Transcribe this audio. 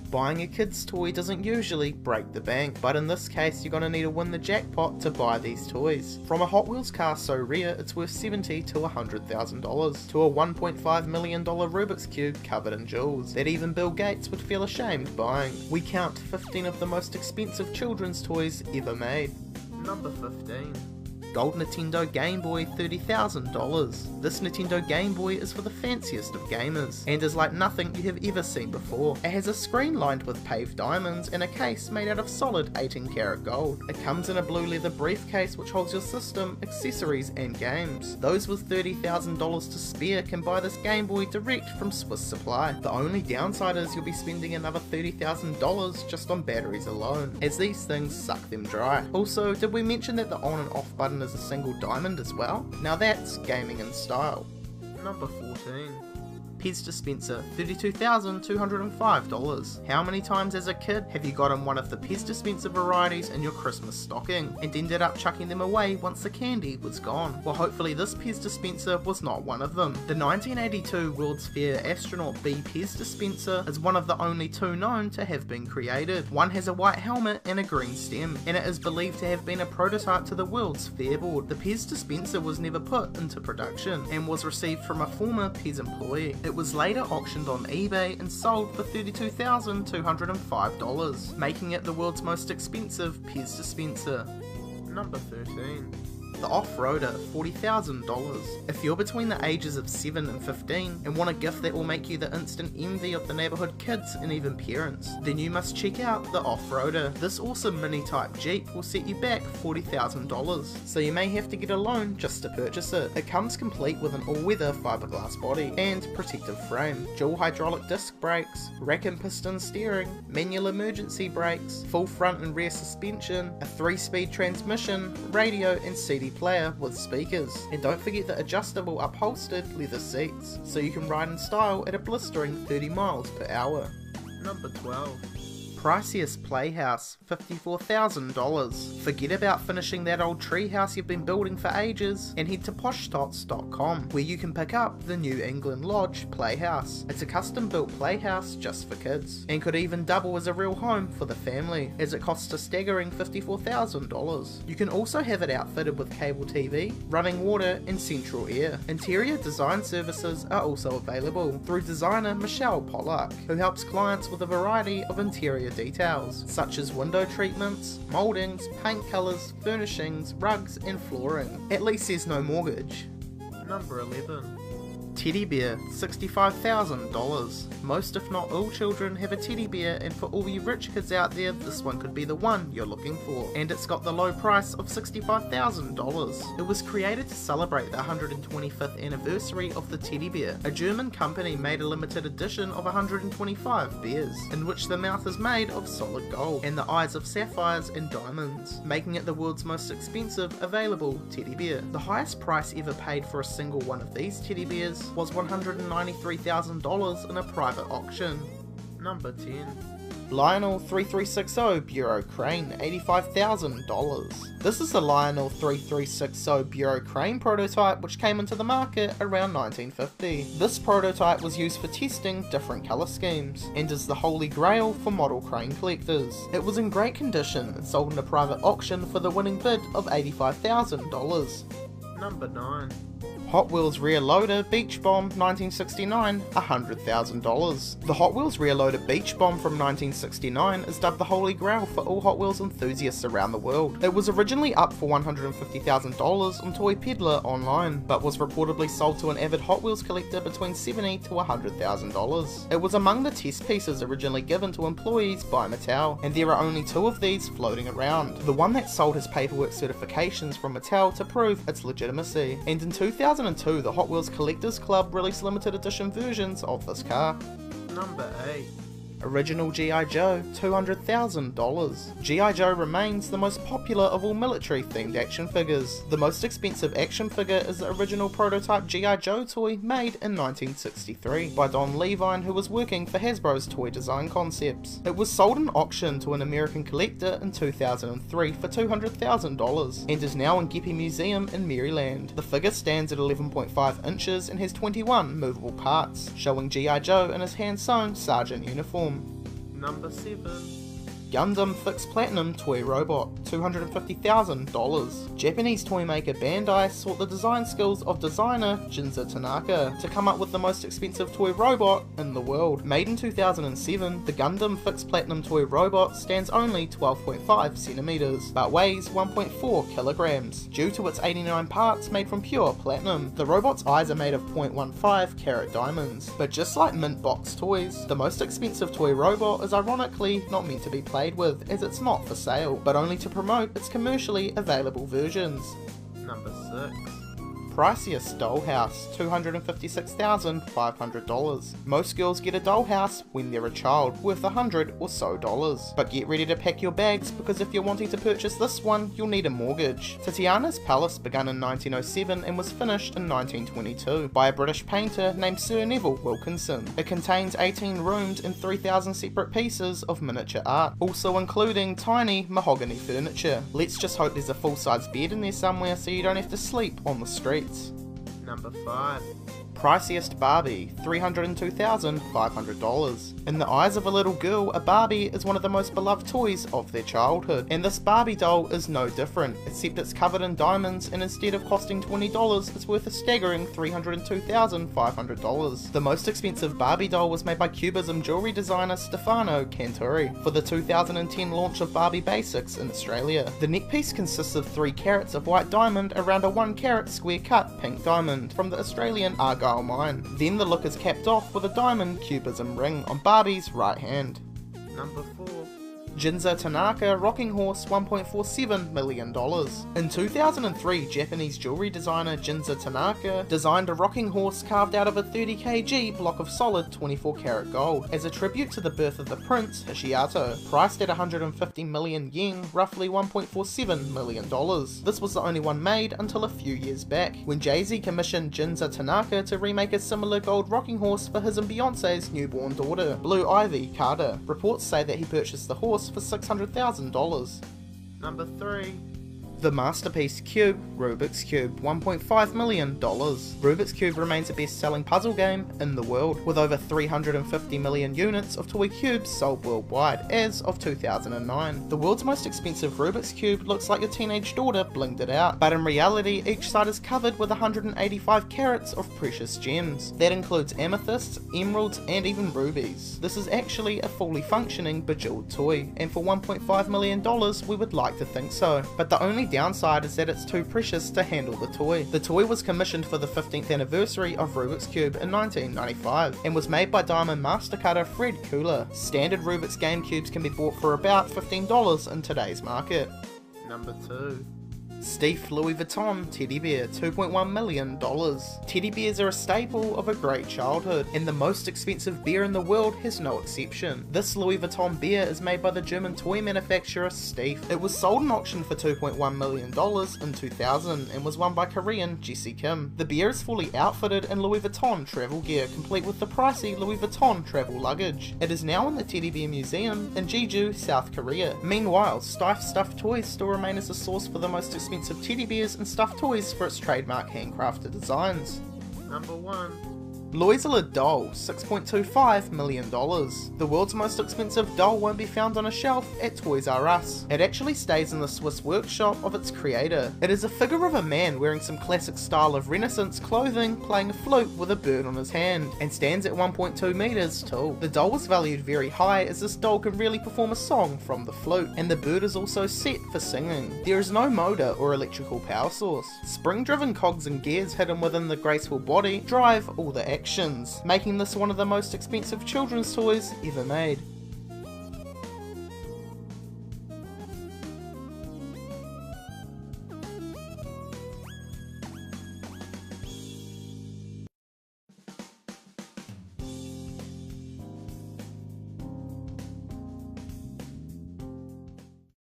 Buying a kid's toy doesn't usually break the bank, but in this case you're gonna need to win the jackpot to buy these toys. From a Hot Wheels car so rare it's worth $70,000 to $100,000, to a $1.5 million Rubik's Cube covered in jewels, that even Bill Gates would feel ashamed buying. We count 15 of the most expensive children's toys ever made. Number 15. Gold Nintendo Game Boy, $30,000. This Nintendo Game Boy is for the fanciest of gamers, and is like nothing you have ever seen before. It has a screen lined with paved diamonds, and a case made out of solid 18 karat gold. It comes in a blue leather briefcase which holds your system, accessories and games. Those with $30,000 to spare can buy this Game Boy direct from Swiss Supply. The only downside is you'll be spending another $30,000 just on batteries alone, as these things suck them dry. Also, did we mention that the on and off button is a single diamond as well? Now that's gaming in style. Number 14. Pez dispenser, $32,205. How many times as a kid have you gotten one of the Pez dispenser varieties in your Christmas stocking and ended up chucking them away once the candy was gone? Well, hopefully this Pez dispenser was not one of them. The 1982 World's Fair Astronaut B Pez dispenser is one of the only two known to have been created. One has a white helmet and a green stem, and it is believed to have been a prototype to the World's Fair board. The Pez dispenser was never put into production and was received from a former Pez employee. It was later auctioned on eBay and sold for $32,205, making it the world's most expensive Pez dispenser. Number 13. The Off-Roader, $40,000. If you're between the ages of 7 and 15 and want a gift that will make you the instant envy of the neighbourhood kids and even parents, then you must check out the Off-Roader. This awesome mini-type Jeep will set you back $40,000, so you may have to get a loan just to purchase it. It comes complete with an all-weather fiberglass body and protective frame, dual hydraulic disc brakes, rack and piston steering, manual emergency brakes, full front and rear suspension, a 3-speed transmission, radio and CD player with speakers, and don't forget the adjustable upholstered leather seats, so you can ride in style at a blistering 30 miles per hour. Number 12. Priciest Playhouse, $54,000. Forget about finishing that old treehouse you've been building for ages and head to poshtots.com, where you can pick up the New England Lodge Playhouse. It's a custom built playhouse just for kids, and could even double as a real home for the family, as it costs a staggering $54,000. You can also have it outfitted with cable TV, running water and central air. Interior design services are also available through designer Michelle Pollack, who helps clients with a variety of interior details, such as window treatments, mouldings, paint colours, furnishings, rugs and flooring. At least there's no mortgage. Number 11. Teddy bear, $65,000. Most if not all children have a teddy bear, and for all you rich kids out there, this one could be the one you're looking for. And it's got the low price of $65,000. It was created to celebrate the 125th anniversary of the teddy bear. A German company made a limited edition of 125 bears, in which the mouth is made of solid gold and the eyes of sapphires and diamonds, making it the world's most expensive available teddy bear. The highest price ever paid for a single one of these teddy bears was $193,000 in a private auction. Number 10. Lionel 3360 Bureau Crane, $85,000. This is the Lionel 3360 Bureau Crane prototype, which came into the market around 1950. This prototype was used for testing different colour schemes, and is the holy grail for model crane collectors. It was in great condition and sold in a private auction for the winning bid of $85,000. Number 9. Hot Wheels Rear Loader Beach Bomb 1969, $100,000. The Hot Wheels Rear Loader Beach Bomb from 1969 is dubbed the holy grail for all Hot Wheels enthusiasts around the world. It was originally up for $150,000 on Toy Peddler online, but was reportedly sold to an avid Hot Wheels collector between $70,000 to $100,000. It was among the test pieces originally given to employees by Mattel, and there are only 2 of these floating around. The one that sold has paperwork certifications from Mattel to prove its legitimacy, and in 2002 the Hot Wheels Collectors Club released limited edition versions of this car. Number 8. Original G.I. Joe, $200,000. G.I. Joe remains the most popular of all military-themed action figures. The most expensive action figure is the original prototype G.I. Joe toy made in 1963 by Don Levine, who was working for Hasbro's Toy Design Concepts. It was sold in auction to an American collector in 2003 for $200,000 and is now in Geppie Museum in Maryland. The figure stands at 11.5 inches and has 21 movable parts, showing G.I. Joe in his hand-sewn sergeant uniform. Number 7. Gundam Fixed Platinum Toy Robot, $250,000. Japanese toy maker Bandai sought the design skills of designer Jinza Tanaka to come up with the most expensive toy robot in the world. Made in 2007, the Gundam Fixed Platinum Toy Robot stands only 12.5 centimeters, but weighs 1.4 kilograms, due to its 89 parts made from pure platinum. The robot's eyes are made of 0.15 carat diamonds, but just like mint box toys, the most expensive toy robot is ironically not meant to be played with, as it's not for sale, but only to promote its commercially available versions. Number 6. Priciest dollhouse, $256,500. Most girls get a dollhouse when they're a child, worth $100 or so. But get ready to pack your bags, because if you're wanting to purchase this one, you'll need a mortgage. Tatiana's Palace began in 1907 and was finished in 1922 by a British painter named Sir Neville Wilkinson. It contains 18 rooms and 3,000 separate pieces of miniature art, also including tiny mahogany furniture. Let's just hope there's a full-size bed in there somewhere so you don't have to sleep on the street. Number 5. Priciest Barbie, $302,500. In the eyes of a little girl, a Barbie is one of the most beloved toys of their childhood, and this Barbie doll is no different, except it's covered in diamonds, and instead of costing $20, it's worth a staggering $302,500. The most expensive Barbie doll was made by Cubism jewellery designer Stefano Cantori for the 2010 launch of Barbie Basics in Australia. The neckpiece consists of 3 carats of white diamond around a 1 carat square cut pink diamond from the Australian Argyle mine. Then the look is capped off with a diamond Cubism ring on Barbie's right hand. Number 4. Jinza Tanaka Rocking Horse, $1.47 million. In 2003, Japanese jewellery designer Jinza Tanaka designed a rocking horse carved out of a 30 kg block of solid 24 karat gold as a tribute to the birth of the prince Hishiato, priced at 150 million yen, roughly $1.47 million. This was the only one made until a few years back, when Jay-Z commissioned Jinza Tanaka to remake a similar gold rocking horse for his and Beyonce's newborn daughter, Blue Ivy Carter. Reports say that he purchased the horse for $600,000. Number 3. The masterpiece Cube, Rubik's Cube, $1.5 million. Rubik's Cube remains the best-selling puzzle game in the world, with over 350 million units of toy cubes sold worldwide as of 2009. The world's most expensive Rubik's Cube looks like your teenage daughter blinged it out, but in reality each side is covered with 185 carats of precious gems. That includes amethysts, emeralds and even rubies. This is actually a fully functioning bejeweled toy, and for $1.5 million we would like to think so, but the only downside is that it's too precious to handle the toy. The toy was commissioned for the 15th anniversary of Rubik's Cube in 1995 and was made by diamond master cutter Fred Kooler. Standard Rubik's game cubes can be bought for about $15 in today's market. Number 2. Steve Louis Vuitton Teddy Bear, $2.1 million. Teddy bears are a staple of a great childhood, and the most expensive bear in the world has no exception. This Louis Vuitton bear is made by the German toy manufacturer Steve. It was sold in auction for $2.1 million in 2000 and was won by Korean Jesse Kim. The bear is fully outfitted in Louis Vuitton travel gear, complete with the pricey Louis Vuitton travel luggage. It is now in the Teddy Bear Museum in Jeju, South Korea. Meanwhile, Steiff Stuffed Toys still remain as a source for the most expensive teddy bears and stuffed toys for its trademark handcrafted designs. Number 1. Loisela doll, $6.25 million. The world's most expensive doll won't be found on a shelf at Toys R Us. It actually stays in the Swiss workshop of its creator. It is a figure of a man wearing some classic style of Renaissance clothing, playing a flute with a bird on his hand, and stands at 1.2 meters tall. The doll was valued very high as this doll can really perform a song from the flute, and the bird is also set for singing. There is no motor or electrical power source. Spring-driven cogs and gears hidden within the graceful body drive all the actions, making this one of the most expensive children's toys ever made.